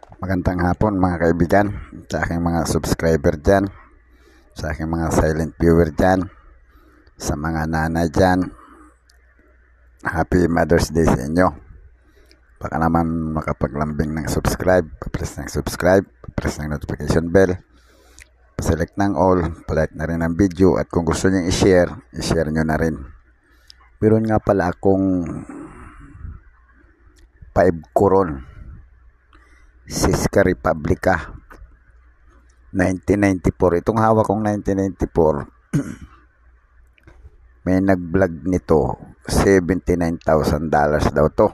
Magandang hapon mga kaibigan, sa aking mga subscriber dyan, sa aking mga silent viewer dyan, sa mga nanay dyan. Happy Mother's Day sa inyo. Baka naman makapaglambing ng subscribe, pa-press ng subscribe, pa-press ng notification bell, pa-select ng all, pa-like na rin ang video, at kung gusto nyo i-share nyo na rin. Meron nga pala akong 5 koron Siska Republica 1994. Itong hawak kong 1994 may nag-vlog nito, $79,000 daw to.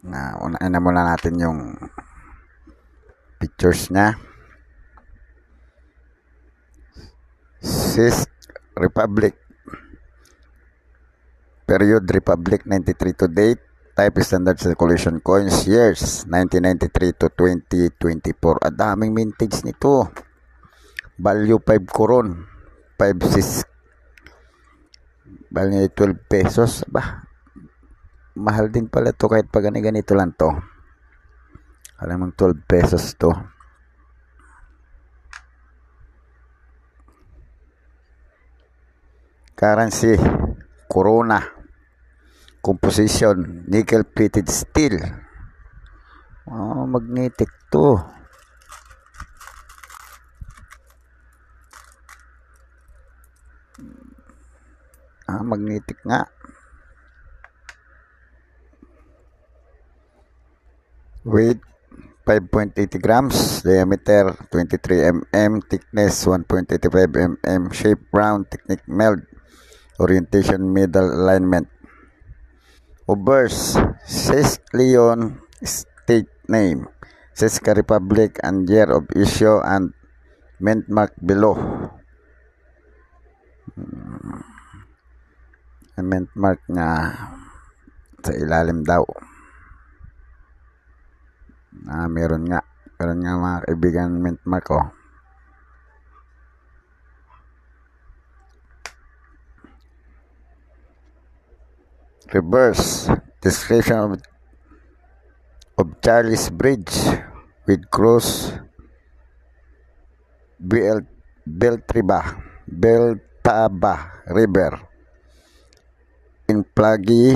Unahin na muna natin yung pictures nya. Siska Republic, period Republic 93 to date, type standard circulation coins, years 1993 to 2024. At daming vintage nito. Value 5 koron, 5 sis, value 12 pesos. Mahal din pala to kahit pag ganito lang to. Alam mong 12 pesos to. Currency, Corona. Composition, nickel plated steel. Magnetic to. Magnetic nga. Weight 5.80 grams, diameter 23 mm, thickness 1.85 mm, shape round, technique meld, orientation middle alignment. Obverse, Siska Leon, state name, Siska Republic, and year of issue, and mint mark below. Ang mint mark nga sa ilalim daw. Meron nga mga kaibigan, mint mark Reverse, description of Charles Bridge with cross, Beltaba River in Plagi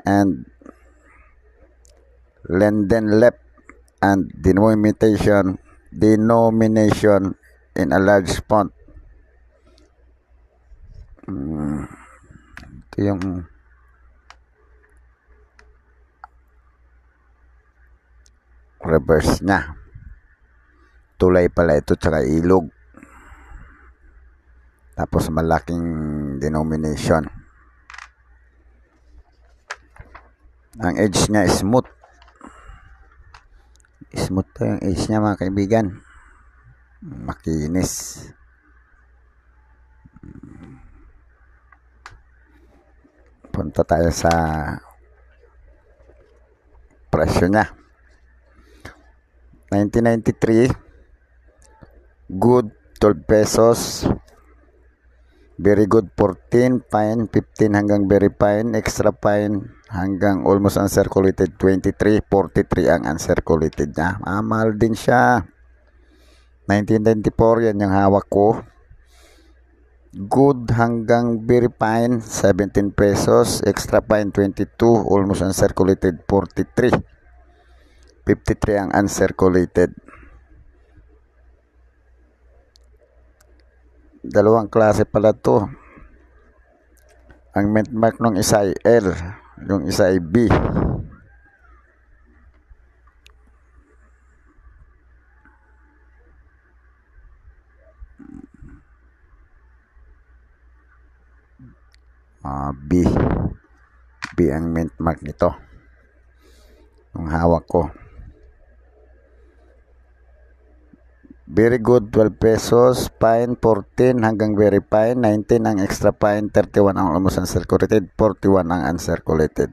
and Lenden left, and denomination in a large font. Ito yung reverse nya. Tulay pala ito, tsaka ilog. Tapos malaking denomination. Ang edge nya smooth. Smooth to yung edge nya mga kaibigan. Makinis. Punta tayo sa presyo nya. 1993, good 12 pesos, very good 14, fine 15 hanggang very fine, extra fine hanggang almost uncirculated 23, 43 ang uncirculated nya. Mahal din siya. 1994, yan yung hawak ko. Good hanggang very fine 17 pesos, extra fine 22, almost uncirculated 43, 53 ang uncirculated. Dalawang klase pala to. Ang mint mark nung isa ay L, yung isa ay B. B ang mint mark nito. Yung hawak ko. Very good 12 pesos, fine 14 hanggang very fine, 19 ang extra fine, 31 ang almost uncirculated, 41 ang uncirculated.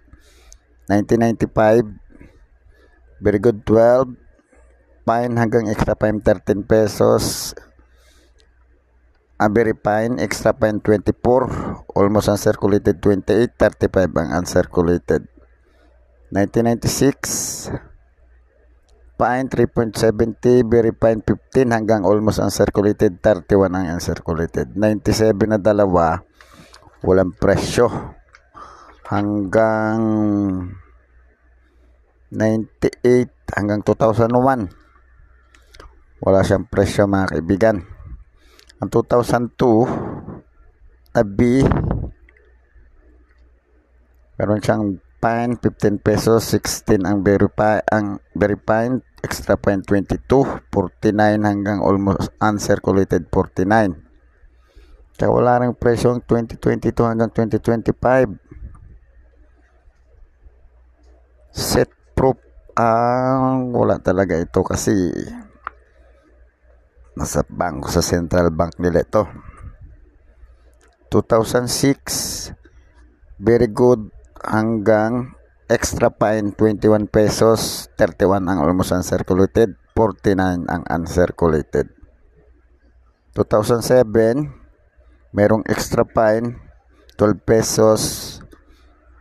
1995, very good 12, fine hanggang extra fine 13 pesos, very fine, extra fine 24, almost uncirculated 28, 35 ang uncirculated. 1996, fine 3.70, very fine 15 hanggang almost uncirculated 31 ang uncirculated. 97 na dalawa, walang presyo. Hanggang 98 hanggang 2001, wala siyang presyo mga kaibigan. Ang 2002 na B, meron siyang fine 15 pesos, 16 ang very fine, extra fine 22, 49 hanggang almost uncirculated 49. Kaya wala ring presyo ang 2022 hanggang 2025. Set proof wala talaga ito kasi nasa bangko, sa central bank nila ito. 2006 very good hanggang extra fine 21 pesos, 31 ang almost uncirculated, 49 ang uncirculated. 2007 merong extra fine 12 pesos,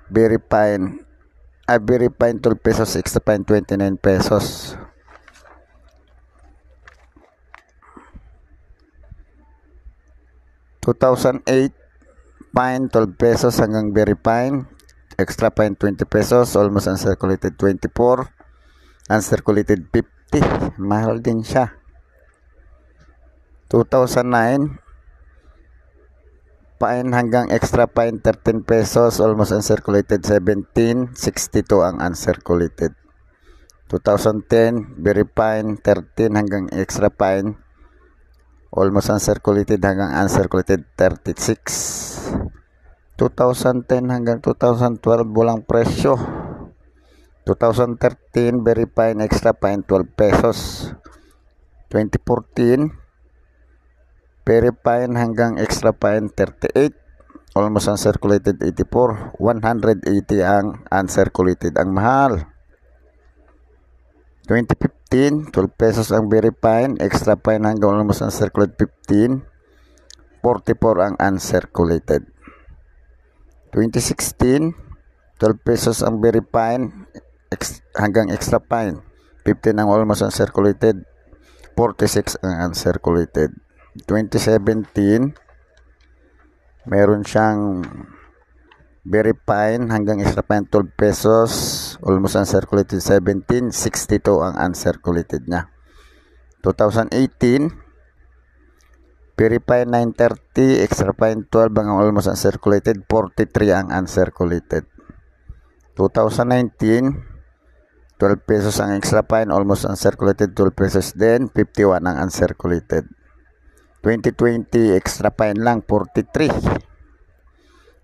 very fine 12 pesos, extra fine 29 pesos. 2008 fine 12 pesos hanggang very fine, extra fine 20 pesos, almost uncirculated 24, uncirculated 50, mahal din siya. 2009 fine hanggang extra fine 13 pesos, almost uncirculated 17, 62 ang uncirculated. 2010 very fine 13 hanggang extra fine, almost uncirculated hanggang uncirculated 36. 2010 hanggang 2012 walang presyo. 2013 very fine, extra fine 12 pesos. 2014 very fine hanggang extra fine 38, almost uncirculated 84, 180 ang uncirculated, ang mahal. 2015 12 pesos ang very fine, extra fine hanggang almost uncirculated 15, 44 ang uncirculated. 2016 12 pesos ang very fine hanggang extra fine, 15 ang almost uncirculated, 46 ang uncirculated. 2017 meron siyang very fine hanggang extra fine 12 pesos, almost uncirculated 17, 62 ang uncirculated niya. 2018 very fine 930, extra fine 12 ang almost uncirculated, 43 ang uncirculated. 2019 12 pesos ang extra fine, almost uncirculated 12 pesos din, 51 ang uncirculated. 2020 extra fine lang 43.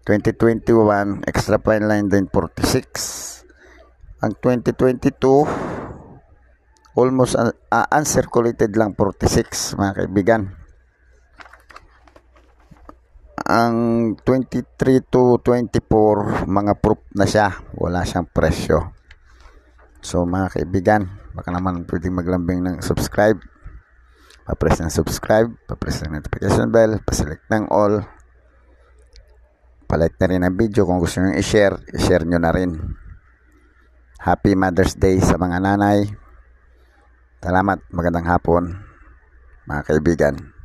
2021 extra fine line din 46. Ang 2022 almost uncirculated lang 46 mga kaibigan. Ang 23 to 24 mga proof na siya, wala siyang presyo. So mga kaibigan, baka naman pwedeng maglambing ng subscribe, pa-press ng subscribe, pa-press ng notification bell, pa-select ng all, pa-like na rin ang video. Kung gusto nyo i-share nyo na rin. Happy Mother's Day sa mga nanay. Salamat, magandang hapon mga kaibigan.